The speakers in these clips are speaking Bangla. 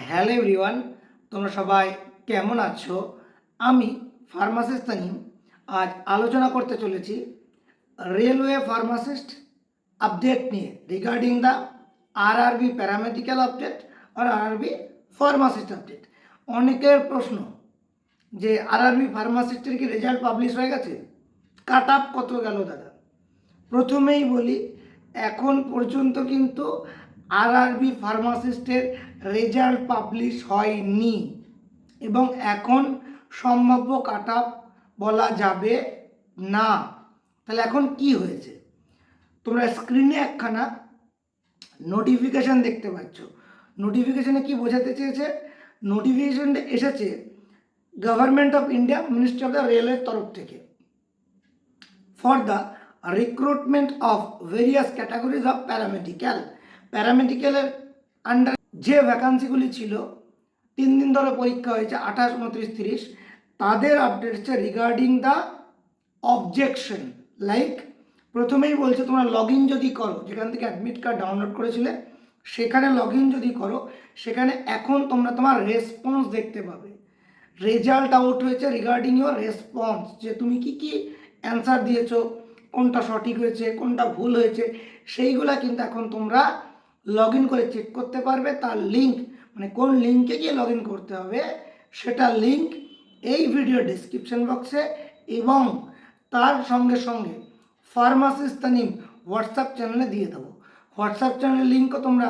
হ্যালো এভরিওয়ান, তোমরা সবাই কেমন আছো? আমি ফার্মাসিস্ট তানিম। আজ আলোচনা করতে চলেছি রেলওয়ে ফার্মাসিস্ট আপডেট নিয়ে regarding the RRB paramedical update আর আরআরবি ফার্মাসিস্ট আপডেট। অনেকের প্রশ্ন যে আরআরবি ফার্মাসিস্টের কি রেজাল্ট পাবলিশ হয়ে গেছে? কাট আপ কত গেল দাদা? প্রথমেই বলি, এখন পর্যন্ত কিন্তু আরআরবি ফার্মাসিস্টের রেজাল্ট পাবলিশ হয়নি এবং এখন সম্ভাব্য কাট আপ বলা যাবে না। তাহলে এখন কি হয়েছে? তোমরা স্ক্রিনে একখানা নোটিফিকেশান দেখতে পাচ্ছ। নোটিফিকেশানে কি বোঝাতে চেয়েছে? নোটিফিকেশানটা এসেছে government of India, ministry of the রেলওয়ের তরফ থেকে, for the recruitment of various categories of প্যারামেডিক্যালের আন্ডার যে ভ্যাকান্সিগুলি ছিল, 3 দিন ধরে পরীক্ষা হয়েছে, 28, 29, 30, তাদের updates regarding the objection. Like প্রথমেই বলছে তোমরা লগ ইন যদি করো, যেখান থেকে অ্যাডমিট কার্ড ডাউনলোড করেছিলে সেখানে লগ ইন যদি করো, সেখানে এখন তোমরা তোমার রেসপন্স দেখতে পাবে। রেজাল্ট আউট হয়েছে রিগার্ডিং ইউর রেসপন্স, যে তুমি কি কি অ্যান্সার দিয়েছো, কোনটা সঠিক হয়েছে, কোনটা ভুল হয়েছে, সেইগুলা কিন্তু এখন তোমরা লগ ইন করে চেক করতে পারবে। তার লিঙ্ক, মানে কোন লিঙ্কে গিয়ে লগ ইন করতে হবে সেটা লিঙ্ক এই ভিডিও ডিসক্রিপশন বক্সে এবং তার সঙ্গে সঙ্গে ফার্মাসিস্ট তানিম হোয়াটসঅ্যাপ চ্যানেলে দিয়ে দেবো। হোয়াটসঅ্যাপ চ্যানেলের লিঙ্কও তোমরা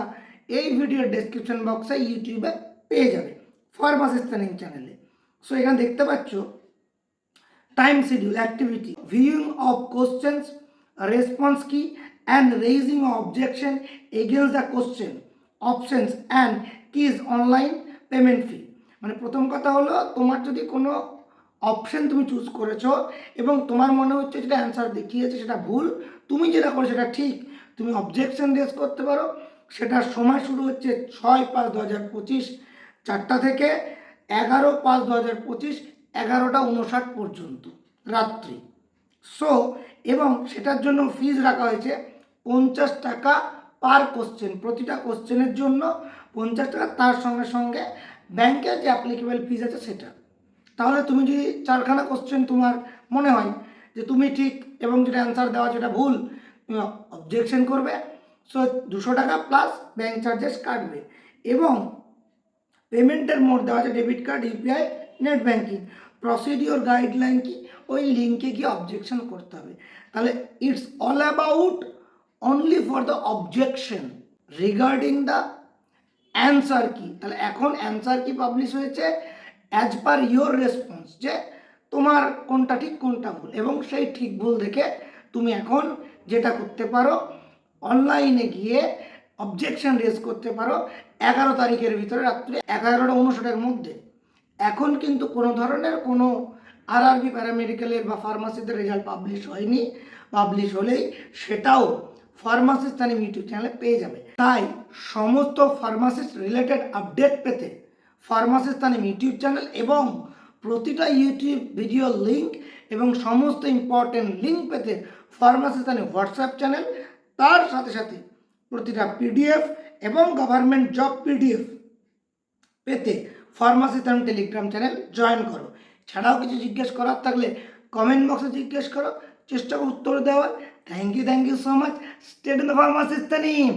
এই ভিডিওর ডেসক্রিপশন বক্সে ইউটিউবে পেয়ে যাবে, ফার্মাসিস্ট তানিম চ্যানেলে। সো এখানে দেখতে পাচ্ছ time schedule, activity, viewing of questions, response key and raising objection against the question, options and keys, online payment fee. মানে প্রথম কথা হলো, তোমার যদি কোনো অপশন তুমি চুজ করেছো এবং তোমার মনে হচ্ছে যেটা অ্যান্সার দেখিয়েছে সেটা ভুল, তুমি যেটা করো সেটা ঠিক, তুমি অবজেকশন রেজ করতে পারো। সেটার সময় শুরু হচ্ছে 6/5/2025 4টা থেকে 11/5/2025 11টা 59 পর্যন্ত রাত্রি। সো এবং সেটার জন্য ফিজ রাখা হয়েছে 50 টাকা পার কোশ্চেন, প্রতিটা কোশ্চেনের জন্য 50 টাকা, তার সঙ্গে সঙ্গে ব্যাংকের যে অ্যাপ্লিকেবল ফিজ আছে সেটা। তাহলে তুমি যদি 4খানা কোশ্চেন তোমার মনে হয় যে তুমি ঠিক এবং যেটা অ্যান্সার দেওয়া যেটা ভুল, তুমি অবজেকশন করবে। সো 200 টাকা প্লাস ব্যাঙ্ক চার্জেস কাটবে এবং পেমেন্টের মোড দেওয়া আছে debit card, UPI, net banking. Procedure guideline কি, ওই লিঙ্কে গিয়ে অবজেকশন করতে হবে। তাহলে it's all about only for the objection regarding the answer কি। তাহলে এখন অ্যান্সার কি পাবলিশ হয়েছে অ্যাজ পার ইয়োর রেসপন্স, যে তোমার কোনটা ঠিক কোনটা ভুল, এবং সেই ঠিক ভুল দেখে তুমি এখন যেটা করতে পারো, অনলাইনে গিয়ে অবজেকশন রেজ করতে পারো 11 তারিখের ভিতরে রাত্রে 11টা 59-এর মধ্যে। এখন কিন্তু কোনো ধরনের কোনো আরআরবি প্যারামেডিক্যালের বা ফার্মাসিদের রেজাল্ট পাবলিশ হয়নি। পাবলিশ হলেই সেটাও ফার্মাসিস্ট তানিম ইউটিউব চ্যানেলে পেয়ে যাবে। তাই সমস্ত ফার্মাসিস্ট রিলেটেড আপডেট পেতে ফার্মাসিস্ট তানিম ইউটিউব চ্যানেল এবং প্রতিটা ইউটিউব ভিডিও লিঙ্ক এবং সমস্ত ইম্পর্টেন্ট লিঙ্ক পেতে ফার্মাসিস্ট তানিম হোয়াটসঅ্যাপ চ্যানেল, তার সাথে সাথে প্রতিটা পিডিএফ এবং গভর্নমেন্ট জব পিডিএফ পেতে pharmacist Tanim Telegram channel join করো। ছাড়াও কিছু জিজ্ঞেস করার থাকলে কমেন্ট বক্সে জিজ্ঞেস করো, চেষ্টা করো উত্তর দেওয়ার। Thank you so much. Stay in the pharmacist Tanim.